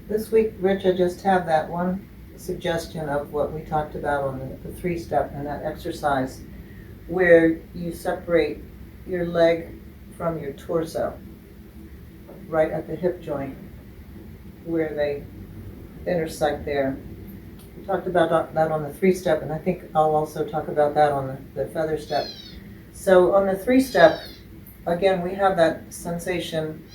This week, Rich, I just have that one suggestion of what we talked about on the three-step and that exercise where you separate your leg from your torso right at the hip joint where they intersect there. We talked about that on the three-step, and I think I'll also talk about that on the feather step. So on the three-step, again, we have that sensation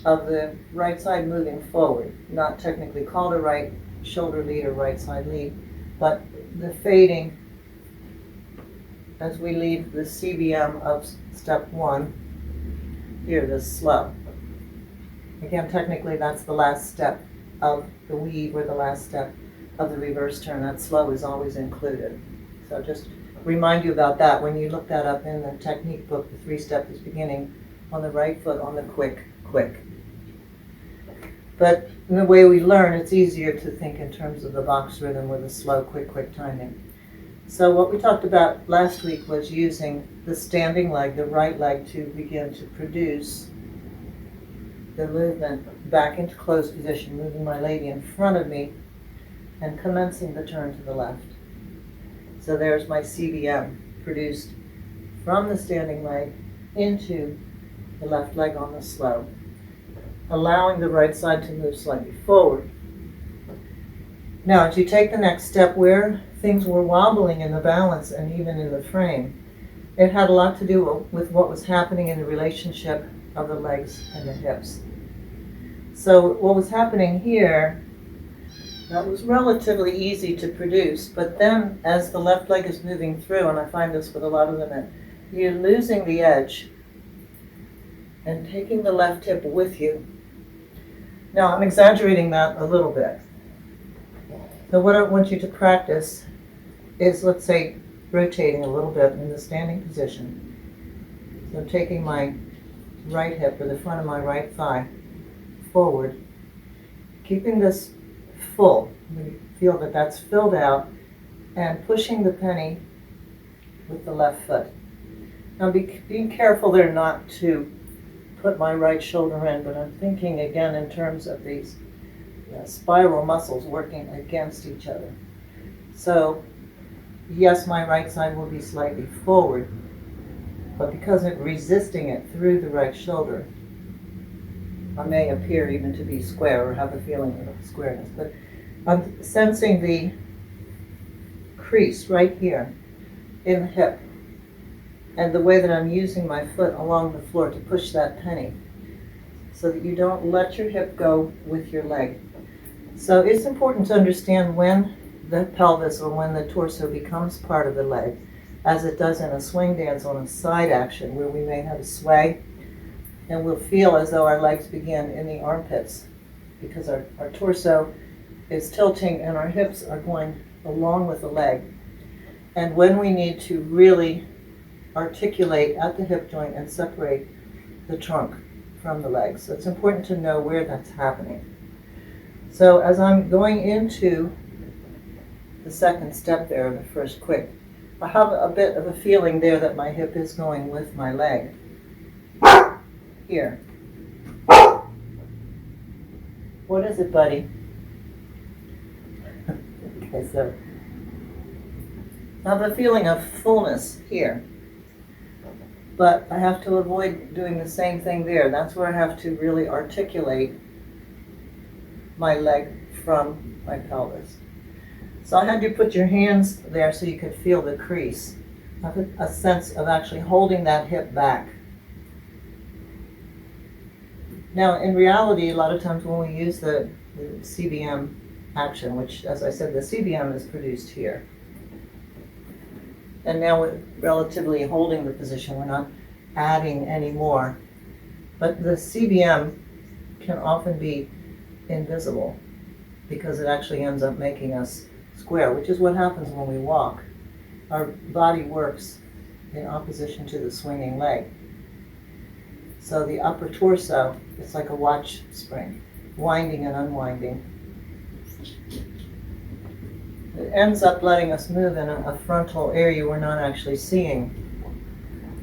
of the right side moving forward, not technically called a right shoulder lead or right side lead, but the fading as we leave the CBM of step one, here, this slow. Again, technically that's the last step of the weave or the last step of the reverse turn. That slow is always included. So just remind you about that when you look that up in the technique book. The three-step is beginning on the right foot on the quick. But in the way we learn, it's easier to think in terms of the box rhythm with a slow, quick timing. So what we talked about last week was using the standing leg, the right leg, to begin to produce the movement back into closed position, moving my lady in front of me and commencing the turn to the left. So there's my CBM produced from the standing leg into the left leg on the slow, allowing the right side to move slightly forward. Now, as you take the next step where things were wobbling in the balance and even in the frame, it had a lot to do with what was happening in the relationship of the legs and the hips. So what was happening here, that was relatively easy to produce, but then as the left leg is moving through, and I find this with a lot of women, you're losing the edge and taking the left hip with you. Now, I'm exaggerating that a little bit. So what I want you to practice is, let's say, rotating a little bit in the standing position. So taking my right hip or the front of my right thigh forward, keeping this full. You feel that that's filled out, and pushing the penny with the left foot. Now being careful there not to put my right shoulder in, but I'm thinking again in terms of these spiral muscles working against each other. So yes, my right side will be slightly forward, but because I'm resisting it through the right shoulder, I may appear even to be square or have a feeling of squareness. But I'm sensing the crease right here in the hip, and the way that I'm using my foot along the floor to push that penny so that you don't let your hip go with your leg. So it's important to understand when the pelvis or when the torso becomes part of the leg, as it does in a swing dance on a side action where we may have a sway and we'll feel as though our legs begin in the armpits because our torso is tilting and our hips are going along with the leg. And when we need to really articulate at the hip joint and separate the trunk from the legs. So it's important to know where that's happening. So as I'm going into the second step there, the first quick, I have a bit of a feeling there that my hip is going with my leg. Here. What is it, buddy? Okay, so I have a feeling of fullness here. But I have to avoid doing the same thing there. That's where I have to really articulate my leg from my pelvis. So I had you put your hands there so you could feel the crease. I have a sense of actually holding that hip back. Now, in reality, a lot of times when we use the CBM action, which, as I said, the CBM is produced here. And now we're relatively holding the position. We're not adding any more. But the CBM can often be invisible because it actually ends up making us square, which is what happens when we walk. Our body works in opposition to the swinging leg. So the upper torso, it's like a watch spring, winding and unwinding. It ends up letting us move in a frontal area we're not actually seeing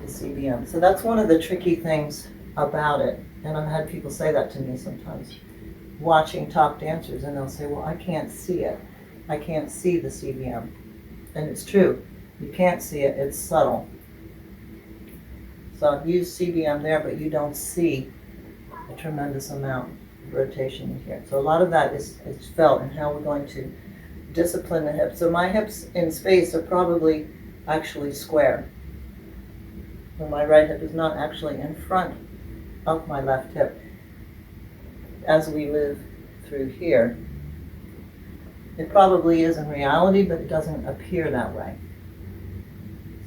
the CBM. So that's one of the tricky things about it. And I've had people say that to me sometimes. watching top dancers and they'll say, well, I can't see it. I can't see the CBM. And it's true. You can't see it. It's subtle. So I've used CBM there, but you don't see a tremendous amount of rotation in here. So a lot of that is felt in how we're going to discipline the hips. So my hips in space are probably actually square. So my right hip is not actually in front of my left hip as we move through here. It probably is in reality, but it doesn't appear that way.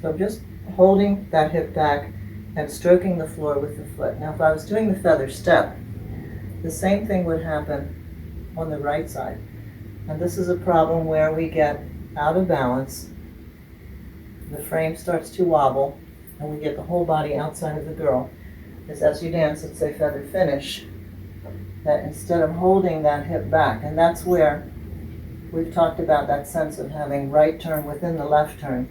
So just holding that hip back and stroking the floor with the foot. Now if I was doing the feather step, the same thing would happen on the right side. And this is a problem where we get out of balance, the frame starts to wobble, and we get the whole body outside of the girl. Because as you dance, let's say feather finish, that instead of holding that hip back, and that's where we've talked about that sense of having right turn within the left turn,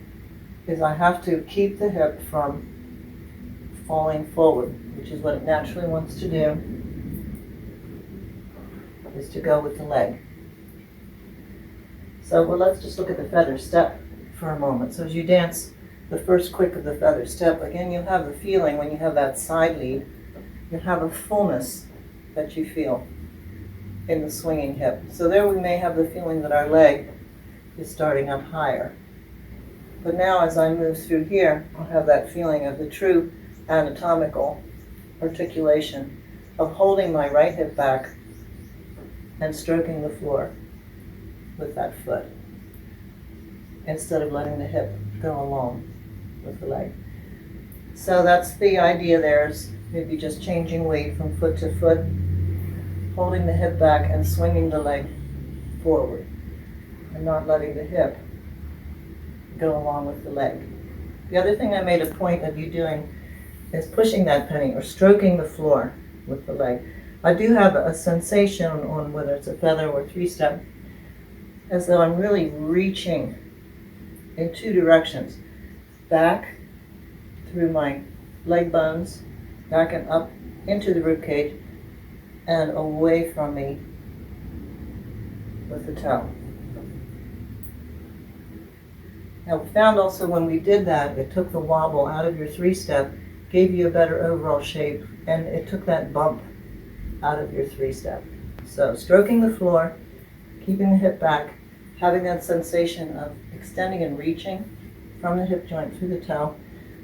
is I have to keep the hip from falling forward, which is what it naturally wants to do, is to go with the leg. So well, let's just look at the feather step for a moment. So as you dance the first quick of the feather step, again you have the feeling when you have that side lead, you have a fullness that you feel in the swinging hip. So there we may have the feeling that our leg is starting up higher. But now as I move through here, I'll have that feeling of the true anatomical articulation of holding my right hip back and stroking the floor with that foot instead of letting the hip go along with the leg. So that's the idea there, is maybe just changing weight from foot to foot, holding the hip back and swinging the leg forward and not letting the hip go along with the leg. The other thing I made a point of you doing is pushing that penny or stroking the floor with the leg. I do have a sensation on whether it's a feather or three-step as though I'm really reaching in two directions, back through my leg bones, back and up into the rib cage, and away from me with the toe. Now we found also when we did that, it took the wobble out of your three-step, gave you a better overall shape, and it took that bump out of your three-step. So stroking the floor, keeping the hip back, having that sensation of extending and reaching from the hip joint through the toe.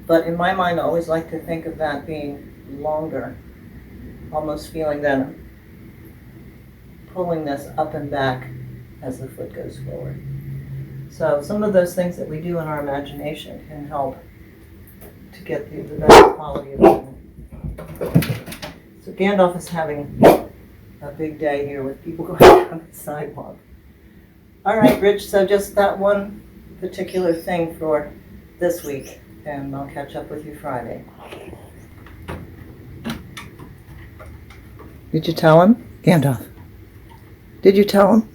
But in my mind, I always like to think of that being longer, almost feeling that pulling this up and back as the foot goes forward. So some of those things that we do in our imagination can help to get the best quality of movement. So Gandalf is having a big day here with people going down the sidewalk. All right, Rich, so just that one particular thing for this week, and I'll catch up with you Friday. Did you tell him? Gandalf, did you tell him?